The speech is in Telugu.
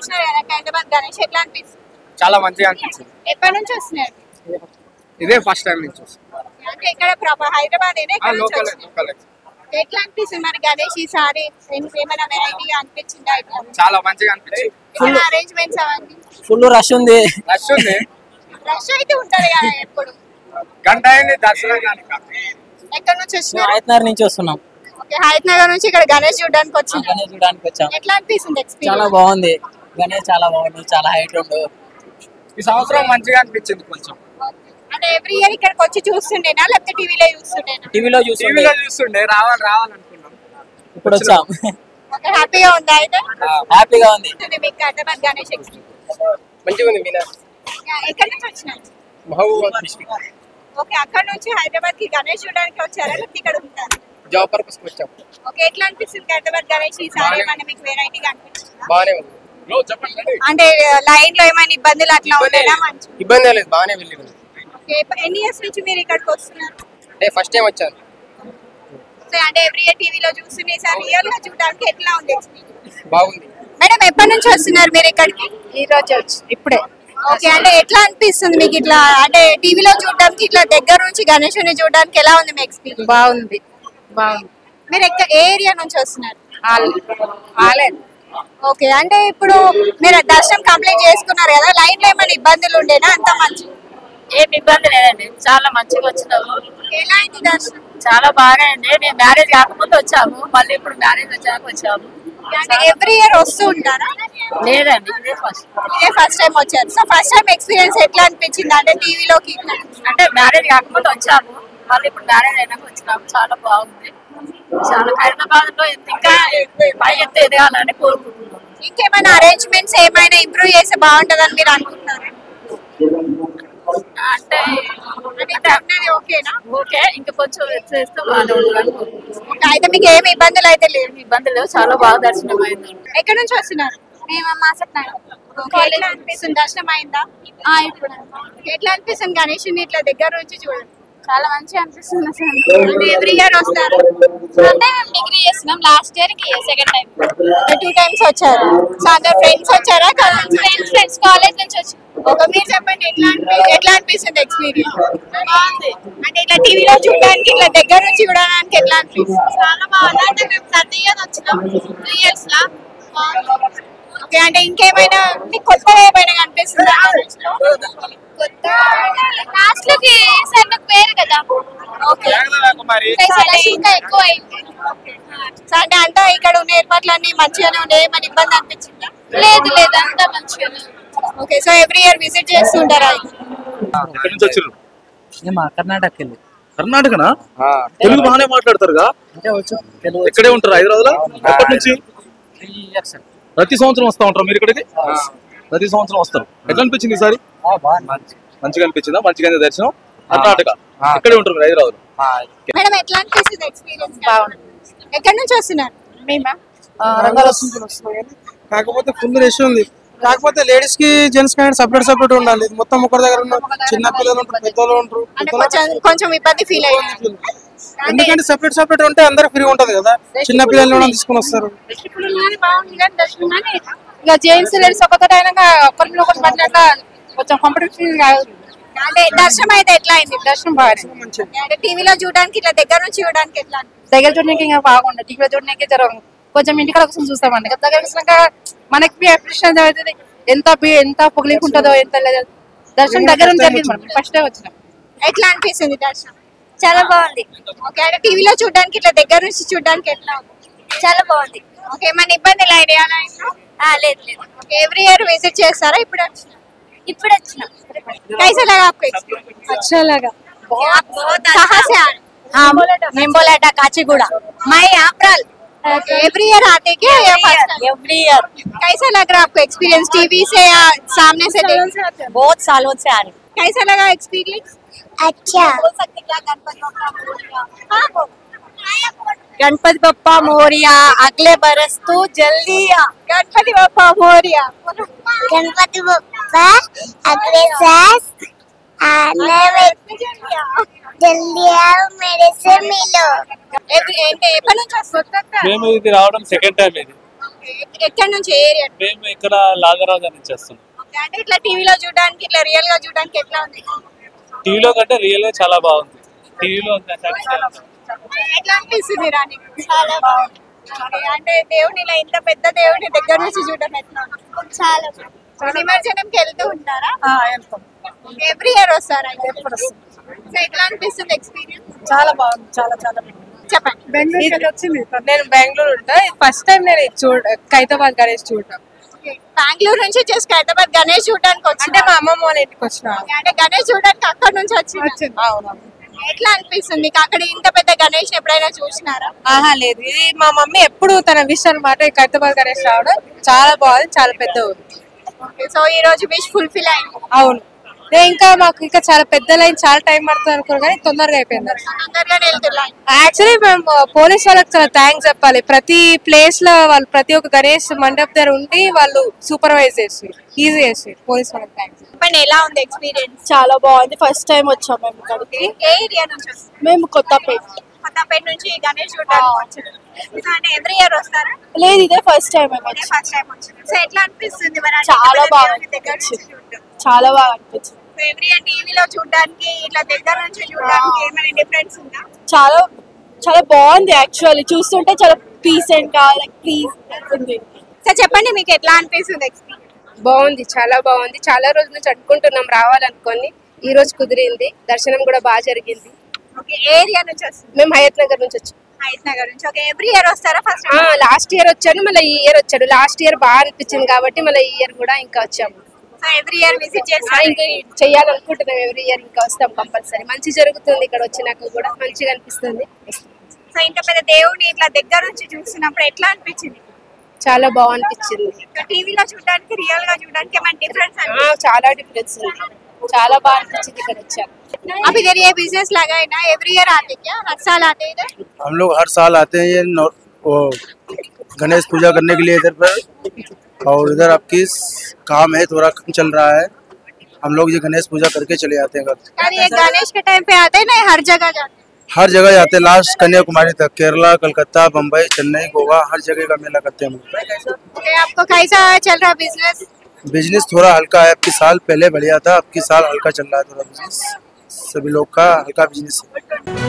వచ్చినారు కదా హైదరాబాద్ గణేష్, ఎట్లా అనిపిస్తుంది? చాలా మంచిగా అనిపించింది. ఎప్పటి నుంచి వస్తున్నారు? ఇదే ఫస్ట్ టైం నుంచి వస్తుంది. అంటే ఇక్కడ ప్రాపర్ హైదరాబాద్ ఎట్లా అనిపిస్తుంది మరి గణేష్ ఈసారి? ఏమైనా వెరైటీగా అనిపించిందా? చాలా మంచిగా అనిపించింది. అరేంజ్మెంట్స్ అవన్నీ ఫుల్ రష్ ఉంది. రష్ అయితే ఉంటది కదా ఎప్పుడు. గంట అయింది దర్శనం. ఎక్కడి నుంచి వచ్చినారు? హైదరాబాద్ నుంచి వస్తున్నాం. హైత్ నగర్ నుంచి ఇక్కడ గణేష్ చూడడానికి వచ్చాం. గణేష్ చూడడానికి వచ్చాం. ఎట్లా అనిపిస్తుంది ఎక్స్పీరియన్స్? చాలా బాగుంది. గణేష్ చాలా బాగుంది, చాలా హైట్ ఉండు. ఈ సంవత్సరం మంచిగా అనిపించింది కొంచెం. అంటే ఎవ్రీ ఇయర్ ఇక్కడికి వచ్చి చూస్తుండేనా లేకపోతే టీవీలో చూస్తుండేనా? టీవీలో చూస్తుండే రావాలనుకున్నాం. ఇప్పుడు వచ్చాం. హ్యాపీగా ఉందా? అయితే హ్యాపీగా ఉంది. మీకు హైదరాబాద్ గణేష్ ఎక్స్పీరియన్స్ మంచిగా ఉంది. మీనా ఎక్కడి నుంచి వచ్చినారు? మహబూబాబాద్ డిస్ట్రిక్ట్. ఓకే, అక్కడ నుంచి హైదరాబాద్ కి గణేష్ చూడడానికి వచ్చారా లేకపోతే ఇక్కడ ఉంటారు? జాబ్ పర్పస్ కి వచ్చాం. ఓకే, ఎట్లా అనిపిస్తుంది హైదరాబాద్ గణేష్ ఈసారి? ఏమైనా మీకు వెరైటీగా అనిపించిందా? బాగానే ఉంది. అంటే లైన్ లో ఏమైనా ఇబ్బందులు అట్లా ఉండేనా? మంచి ఇబ్బంది లేదు, బాగానే వెళ్ళింది. ఎన్ని ఇయర్స్ నుంచి మీరు ఇక్కడికి వస్తున్నారు? అంటే ఫస్ట్ టైం వచ్చాను. అంటే ఎవ్రీ ఇయర్ టీవీలో చూస్తుండే, ఈసారి రియల్ గా చూడడానికి ఎట్లా ఉంది ఎక్స్పీరియన్స్? బాగుంది. మేడం ఎప్పటి నుంచి వస్తున్నారు మీరు ఇక్కడికి? ఈ రోజు ఇప్పుడే. ఓకే, అంటే ఎట్లా అనిపిస్తుంది మీకు ఇట్లా అంటే టీవీలో చూడడానికి ఇట్లా దగ్గర నుంచి గణేశుని చూడడానికి ఎలా ఉంది మీ ఎక్స్పీరియన్స్? బాగుంది. మీరు ఏ ఏరియా నుంచి వస్తున్నారు? ఆలేదు. ఓకే, అంటే ఇప్పుడు మీరు దర్శనం కంప్లీట్ చేసుకున్నారు కదా, లైన్ లో ఏమైనా ఇబ్బందులు ఉండేనా? అంత మంచి ఏం ఇబ్బంది లేదండి, చాలా మంచిగా వచ్చినాము. ఎలా అయింది దర్శనం? చాలా బాగా అండి. మేము మ్యారేజ్ కాకముందు వచ్చాము, మళ్ళీ ఇప్పుడు మ్యారేజ్ వచ్చాక వచ్చాము. అంటే ఎవ్రీ ఇయర్ వస్తూ ఉంటారా? లేదండి, ఇదే ఫస్ట్ టైం వచ్చారు. సో ఫస్ట్ టైం ఎక్స్పీరియన్స్ ఎట్లా అనిపించింది? అంటే టీవీలోకి అంటే మ్యారేజ్ కాకముందు వచ్చాము, మళ్ళీ ఇప్పుడు మ్యారేజ్ అయినాక వచ్చినాము. చాలా బాగుంది. చాలా హైదరాబాద్ లో ఇంకా పై ఎత్తు ఎదగాలని కోరుకుంటున్నాం. ఇంకేమైనా అరేంజ్మెంట్స్ ఏమైనా ఇంప్రూవ్ చేస్తే బాగుంటుందని మీరు అనుకుంటున్నారు? అంటే ఓకేనా? ఓకే, ఇంకా కొంచెం చేస్తే బాగుంటుంది. అయితే మీకు ఏమి ఇబ్బందులు అయితే లేవు? ఇబ్బందులు లేవు, చాలా బాగా దర్శనం అయింది. ఎక్కడి నుంచి వస్తున్నారు? మేము మాసత్నాడు. ఎట్లా అనిపిస్తుంది? దర్శనం అయిందా? ఇప్పుడు ఎట్లా అనిపిస్తుంది గణేషుని ఇట్లా దగ్గర నుంచి చూడండి? చాలా మంచిగా అనిపిస్తుంది అసలు. ఎవ్రీ ఇయర్ వస్తారు? అంటే మేము డిగ్రీ చేస్తున్నాం, లాస్ట్ ఇయర్ కి సెకండ్ టైం. 2 times వచ్చారు. సో అందరు ఫ్రెండ్స్ వచ్చారా? ఫ్రెండ్స్ కాలేజ్ నుంచి వచ్చి. ఒక మీరు చెప్పండి, ఎట్లా అనిపిస్తుంది ఎక్స్పీరియన్స్? బాగుంది. అంటే ఇట్లా టీవీలో చూడడానికి ఇట్లా దగ్గర నుంచి చూడడానికి ఎట్లా అనిపిస్తుంది? చాలా బాగుంది. అంటే మేము 30 years వచ్చినాం, 3 years లా. ఓకే, అంటే ఇంకేమైనా మీకు కొత్తగా ఏమైనా కనిపిస్తుందా? కొత్త లాస్ట్ లోకి సన్నకు వేరు కదా. ఓకే, ఇంకా ఎక్కువ అయింది. సో అంటే అంతా ఇక్కడ ఉన్న ఏర్పాట్లన్నీ మంచిగానే ఉన్నాయి, ఏమైనా ఇబ్బంది అనిపించిందా? లేదు అంతా మంచిగా. Okay, so every year visit చేస్తుంటారా? కర్ణాటక వెళ్ళి. కర్ణాటకనా? తెలుగు బాగానే మాట్లాడతారుగా? ఇక్కడే ఉంటారు హైదరాబాద్ లో? ఎప్పటి నుంచి? ప్రతి సంవత్సరం వస్తా ఉంటారు మీరు ఇక్కడికి? ప్రతి సంవత్సరం వస్తారు. ఎట్లా అనిపించింది ఈసారి? మంచిగా అనిపించిందా? మంచిగా దర్శనం. కర్ణాటక ఇక్కడే ఉంటారు మీరు హైదరాబాద్ లో? మేడం ఎట్లా అనిపిస్తుంది ఎక్స్పీరియన్స్? బాగుంది. ఎక్కడి నుంచి వస్తున్నారు? మేమా కాకపోతే ఫుల్ రష్ ఉంది. కాకపోతే లేడీస్ కి జెంట్స్ కి సపరేట్ ఉండాలి. మొత్తం ఒకరి దగ్గర ఉన్న చిన్న పిల్లలు ఉంటారు, పెద్దలు ఉంటారు. కొంచెం ఇబ్బంది ఫీల్ అయ్యారు. ఎందుకంటే సపరేట్ ఉంటే అందరు ఫ్రీ ఉంటది కదా, చిన్న పిల్లలు తీసుకుని వస్తారు. ఇక జెంట్స్ లేడీస్ ఒకటి అయినాక ఒకరిని ఒకటి పడినాక కొంచెం కంఫర్టబుల్ కాదు. అంటే దర్శనం అయితే ఎట్లా అయింది? దర్శనం బాగా. అంటే టీవీలో చూడడానికి ఇట్లా దగ్గర నుంచి చూడడానికి ఎట్లా? దగ్గర చూడడానికి ఇంకా బాగుండదు, టీవీలో చూడడానికి జరగదు. కొంచెం ఇంటికాడ కోసం చూస్తామండి, దగ్గర వచ్చినాక మనకి అప్రిషియేషన్ అవుతుంది. ఎంత పొగలికి ఉంటుందో ఎంత లేదు. దర్శనం దగ్గర జరిగింది, మనం ఫస్ట్ వచ్చినాం. ఎట్లా అనిపిస్తుంది దర్శనం? చాలా బాగుంది. ఓకే, అంటే టీవీలో చూడడానికి ఇట్లా దగ్గర నుంచి చూడడానికి ఎట్లా? చాలా బాగుంది. ఓకే, మన ఇబ్బంది లేదు. ఓకే, ఎవ్రీ ఇయర్ విజిట్ చేస్తారా? ఇప్పుడు వచ్చినా कैसा लगा आपको? अच्छा लगा, कहाँ से आ रहे? निम्बोलाटा काचीगुड़ा। मैं अप्रैल एवरी ईयर आते क्या या फर्स्ट? Every year. कैसा लग रहा है आपको एक्सपीरियंस? टीवी से या सामने से? बहुत सालों से आ रहे। कैसा लगा एक्सपीरियंस? अच्छा। बोल सकते क्या गणपति बप्पा मोरिया, अगले बरस तू जल्दी आ। गणपति बप्पा मोरिया। गणपति बप्पा अगले साल आने में जल्दी आओ, मेरे से मिलो। ఎప్పటి నుంచి వస్తారు? మేము ఇది రావడం సెకండ్ టైం. ఇది ఎక్కడి నుంచి ఏరియా? మేము ఇక్కడ లాగరాజు అని చేస్తున్నాం. అంటే ఇట్లా టీవీలో చూడడానికి ఇట్లా రియల్ గా చూడడానికి ఎట్లా ఉంది? టీవీలో కంటే రియల్ గా చాలా బాగుంది. టీవీలో ఎట్లా అనిపిస్తుంది రాని? చాలా బాగుంది. అంటే దేవుని ఇలా ఇంత పెద్ద దేవుని దగ్గర నుంచి చూడడం ఎట్లా? చాలా నిమజ్జనంకి వెళ్తూ ఉంటారా? ఎవ్రీ ఇయర్ వస్తారా? సో ఎట్లా అనిపిస్తుంది ఎక్స్పీరియన్స్? చాలా బాగుంది, చాలా చాలా చెప్పండి. నేను బెంగళూరు ఉంటా, ఫస్ట్ టైం నేను ఖైరతాబాద్ గణేష్ చూడటం. బెంగళూరు నుంచి చేసి ఖైరతాబాద్ గణేష్ చూడడానికి వచ్చి అంటే మా అమ్మమ్మ వాళ్ళ ఇంటికి వచ్చిన. అంటే గణేష్ చూడడానికి అక్కడ నుంచి వచ్చింది. ఎట్లా అనిపిస్తుంది మీకు? అక్కడ ఇంత పెద్ద గణేష్ ఎప్పుడైనా చూసినారా? ఆహా లేదు, ఇది మా మమ్మీ ఎప్పుడు తన విష్ అనమాట. ఖైరతాబాద్ గణేష్ రావడం చాలా బాగుంది, చాలా పెద్ద ఊరు. సో ఈ రోజు విష్ ఫుల్ఫిల్ అయింది. అవును, నేను ఇంకా మాకు ఇంకా చాలా పెద్ద లైన్, చాలా టైం పడుతుంది అనుకున్నా కానీ తొందరగా అయిపోయింది. తొందరగానే వెళ్తున్నాయి. యాక్చువల్లీ మేము పోలీస్ వాళ్ళకి చాలా థ్యాంక్స్ చెప్పాలి. ప్రతి ప్లేస్ లో వాళ్ళు ప్రతి ఒక్క గణేష్ మండప్ దగ్గర ఉండి వాళ్ళు సూపర్వైజ్ చేసి ఈజీ చేసి పోలీస్ వాళ్ళకి థ్యాంక్స్. చెప్పండి, ఎలా ఉంది ఎక్స్పీరియన్స్? చాలా బాగుంది. ఫస్ట్ టైం వచ్చాం మేము ఇక్కడికి. ఏ ఏరియా నుంచి వస్తారు? మేము కొత్తపేట. కొత్తపేట నుంచి గణేష్ చూడడానికి వచ్చారు. అంటే ఎవ్రీ ఇయర్ వస్తారా? లేదు, ఇదే ఫస్ట్ టైం మేము వచ్చాం. ఫస్ట్ టైం వచ్చారు. సో ఎట్లా అనిపిస్తుంది మరి? చాలా బాగా చాలా బాగా అనిపించింది. ఎవ్రీ ఇయర్ టీవీలో చూడడానికి ఇట్లా దగ్గర నుంచి చూడడానికి ఏమైనా డిఫరెన్స్ ఉందా? చాలా చాలా బాగుంది. యాక్చువల్లీ చూస్తుంటే చాలా పీసెంట్ గా ప్లీజ్ ఉంది. సో చెప్పండి, మీకు ఎట్లా అనిపిస్తుంది ఎక్స్పీరియన్స్? బాగుంది, చాలా బాగుంది. చాలా రోజుల నుంచి అనుకుంటున్నాం రావాలనుకొని, ఈ రోజు కుదిరింది. దర్శనం కూడా బాగా జరిగింది. ఓకే, ఏరియా నుంచి వస్తుంది? మేము హయత్ నగర్ నుంచి వచ్చాం. హయత్ నగర్ నుంచి. ఓకే, ఎవ్రీ ఇయర్ వస్తారా? ఫస్ట్ లాస్ట్ ఇయర్ వచ్చాను, మళ్ళీ ఈ ఇయర్ వచ్చాడు. లాస్ట్ ఇయర్ బాగా అనిపించింది కాబట్టి మళ్ళీ ఈ ఇయర్ కూడా ఇంకా వచ్చాము. సో ఎవ్రీ ఇయర్ విజిట్ చేస్తాం. ఇంకా చెయ్యాలనుకుంటున్నాం, ఎవ్రీ ఇయర్ ఇంకా వస్తాం కంపల్సరీ. మంచి జరుగుతుంది ఇక్కడ వచ్చినాక కూడా మంచిగా అనిపిస్తుంది. సో ఇంత పెద్ద దేవుని ఇట్లా దగ్గర నుంచి చూస్తున్నప్పుడు ఎట్లా అనిపించింది? చాలా బాగా అనిపించింది. టీవీలో చూడడానికి రియల్ గా చూడడానికి ఏమైనా డిఫరెన్స్? చాలా డిఫరెన్స్ ఉంది, చాలా బాగా అనిపించింది ఇక్కడ వచ్చాను. अब इधर ये बिजनेस लगा है ना, एवरी ईयर आते क्या? हर साल आते इधर? हम लोग हर साल आते हैं ये वो गणेश पूजा करने के लिए इधर पर। और इधर आपकी काम है थोड़ा कम चल रहा है, हम लोग ये गणेश पूजा करके चले जाते हैं घर। यार ये गणेश के टाइम पे आते हैं ना, हर जगह जाते हैं? हर जगह जाते हैं, लास्ट कन्याकुमारी तक, केरला, कलकत्ता, बम्बई, चेन्नई, गोवा, हर जगह का मेला करते हैं हम लोग। Okay, आपको कैसा चल रहा बिजनेस? बिजनेस थोड़ा हल्का है, आपकी साल पहले बढ़िया था, आपकी साल हल्का चल रहा है थोड़ा बिजनेस। सभी लोग का हल्का बिजनेस है।